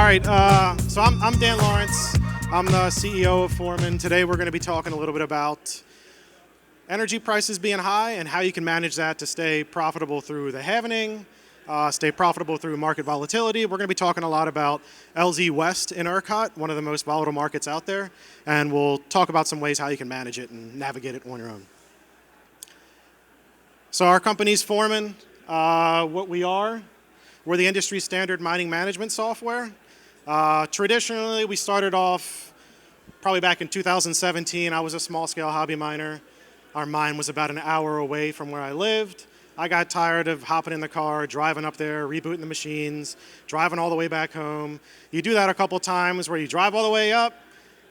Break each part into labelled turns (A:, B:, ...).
A: All right, so I'm Dan Lawrence. I'm the CEO of Foreman. Today we're going to be talking a little bit about energy prices being high and how you can manage that to stay profitable through the halvening, stay profitable through market volatility. We're going to be talking a lot about LZ West in ERCOT, one of the most volatile markets out there, and we'll talk about some ways how you can manage it and navigate it on your own. So our company's Foreman. What we are, we're the industry standard mining management software. Traditionally, we started off probably back in 2017. I was a small-scale hobby miner. Our mine was about an hour away from where I lived. I got tired of hopping in the car, driving up there, rebooting the machines, driving all the way back home. You do that a couple times where you drive all the way up,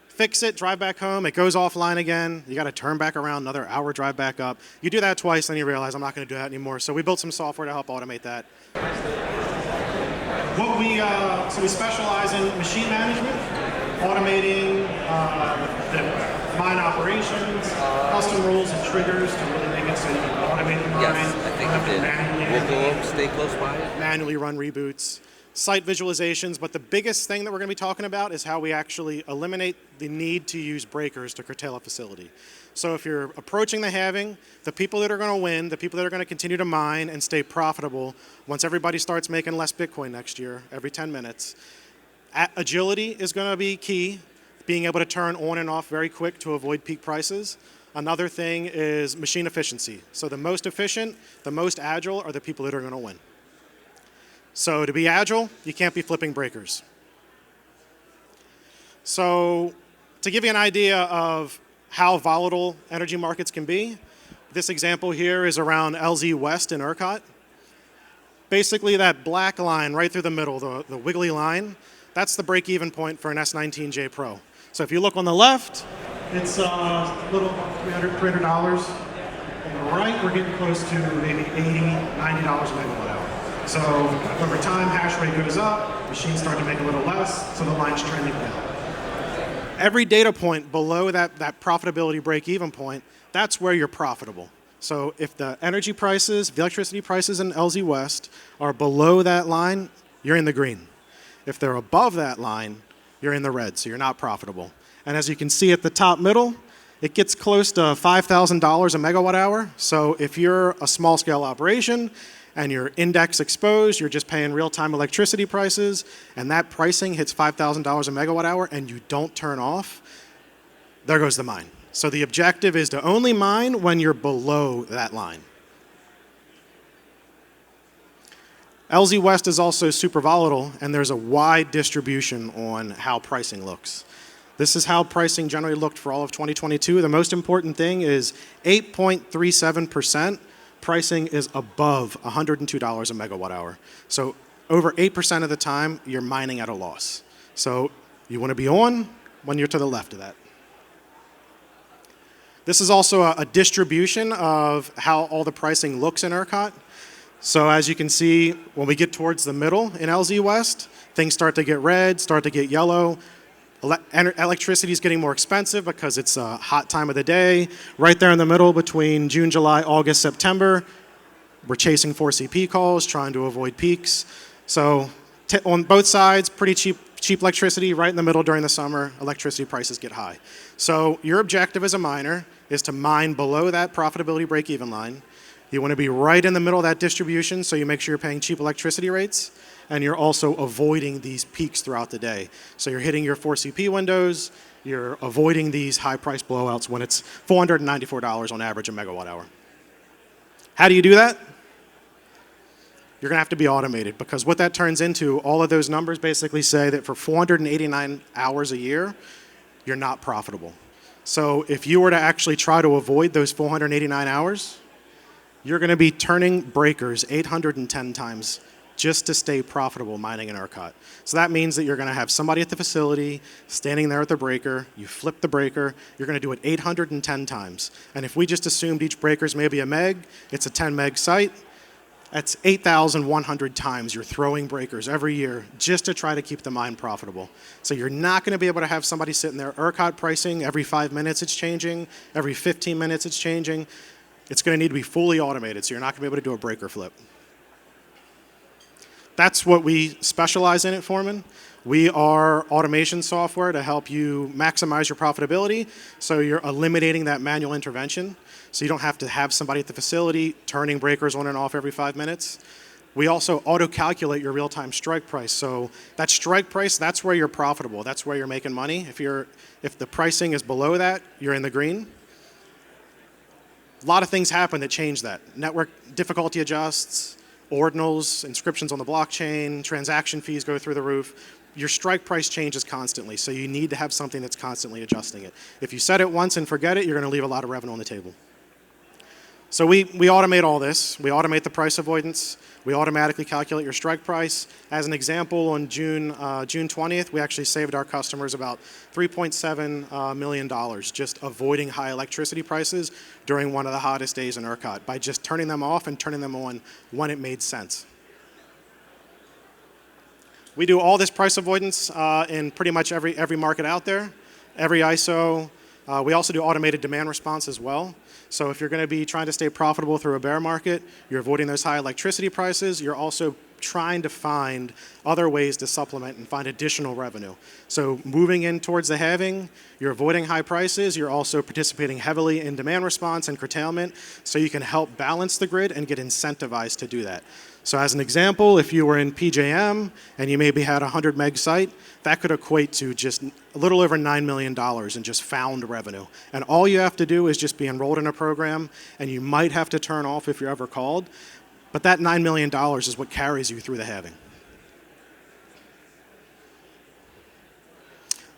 A: fix it, drive back home, it goes offline again. You got to turn back around, another hour drive back up. You do that twice, then you realize I'm not going to do that anymore. So we built some software to help automate that. So we specialize in machine management, automating the mine operations, custom rules and triggers to really make it so you can automate the mine.
B: Yes, I think you did. We'll stay close by it.
A: Manually run reboots, site visualizations, but the biggest thing that we're going to be talking about is how we actually eliminate the need to use breakers to curtail a facility. So if you're approaching the halving, the people that are going to win, the people that are going to continue to mine and stay profitable, once everybody starts making less Bitcoin next year, every 10 minutes, agility is going to be key, being able to turn on and off very quick to avoid peak prices. Another thing is machine efficiency. So the most efficient, the most agile are the people that are going to win. So to be agile, you can't be flipping breakers. So to give you an idea of how volatile energy markets can be, this example here is around LZ West in ERCOT. Basically that black line right through the middle, the wiggly line, that's the break-even point for an S19J Pro. So if you look on the left, it's a little $300. On the right, we're getting close to maybe $80, $90 a megawatt hour. So over time, hash rate goes up, machines start to make a little less, so the line's trending down. Every data point below that profitability break-even point, that's where you're profitable. So if the energy prices, the electricity prices in LZ West are below that line, you're in the green. If they're above that line, you're in the red, so you're not profitable. And as you can see at the top middle, it gets close to $5,000 a megawatt hour. So if you're a small-scale operation and you're index exposed, you're just paying real-time electricity prices, and that pricing hits $5,000 a megawatt hour and you don't turn off, there goes the mine. So the objective is to only mine when you're below that line. LZ West is also super volatile, and there's a wide distribution on how pricing looks. This is how pricing generally looked for all of 2022. The most important thing is 8.37% pricing is above $102 a megawatt hour. So over 8% of the time, you're mining at a loss. So you want to be on when you're to the left of that. This is also a distribution of how all the pricing looks in ERCOT. So as you can see, when we get towards the middle in LZ West, things start to get red, start to get yellow. Electricity is getting more expensive because it's a hot time of the day. Right there in the middle between June, July, August, September, we're chasing 4CP calls, trying to avoid peaks. So on both sides, pretty cheap electricity. Right in the middle during the summer, electricity prices get high. So your objective as a miner is to mine below that profitability break-even line. You want to be right in the middle of that distribution so you make sure you're paying cheap electricity rates, and you're also avoiding these peaks throughout the day. So you're hitting your 4CP windows, you're avoiding these high price blowouts when it's $494 on average a megawatt hour. How do you do that? You're going to have to be automated, because what that turns into, all of those numbers basically say that for 489 hours a year, you're not profitable. So if you were to actually try to avoid those 489 hours, you're going to be turning breakers 810 times just to stay profitable mining in ERCOT. So that means that you're going to have somebody at the facility standing there at the breaker, you flip the breaker, you're going to do it 810 times. And if we just assumed each breaker is maybe a meg, it's a 10 meg site, that's 8,100 times you're throwing breakers every year just to try to keep the mine profitable. So you're not going to be able to have somebody sitting there, ERCOT pricing, every 5 minutes it's changing, every 15 minutes it's changing. It's going to need to be fully automated, so you're not going to be able to do a breaker flip. That's what we specialize in at Foreman. We are automation software to help you maximize your profitability, so you're eliminating that manual intervention, so you don't have to have somebody at the facility turning breakers on and off every 5 minutes. We also auto-calculate your real-time strike price. So that strike price, that's where you're profitable. That's where you're making money. If the pricing is below that, you're in the green. A lot of things happen that change that. Network difficulty adjusts, ordinals, inscriptions on the blockchain, transaction fees go through the roof. Your strike price changes constantly, so you need to have something that's constantly adjusting it. If you set it once and forget it, you're going to leave a lot of revenue on the table. So we automate all this. We automate the price avoidance. We automatically calculate your strike price. As an example, on June 20th, we actually saved our customers about $3.7 million just avoiding high electricity prices during one of the hottest days in ERCOT by just turning them off and turning them on when it made sense. We do all this price avoidance in pretty much every market out there, every ISO. We also do automated demand response as well. So if you're going to be trying to stay profitable through a bear market, you're avoiding those high electricity prices, you're also trying to find other ways to supplement and find additional revenue. So moving in towards the halving, you're avoiding high prices, you're also participating heavily in demand response and curtailment, so you can help balance the grid and get incentivized to do that. So as an example, if you were in PJM and you maybe had a 100 meg site, that could equate to just a little over $9 million in just found revenue. And all you have to do is just be enrolled in a program, and you might have to turn off if you're ever called, but that $9 million is what carries you through the halving.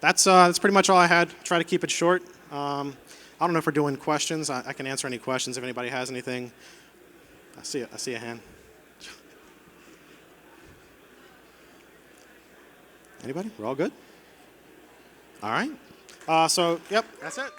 A: That's pretty much all I had. Try to keep it short. I don't know if we're doing questions. I can answer any questions if anybody has anything. I see a hand. Anybody? We're all good? All right. So, yep, that's it.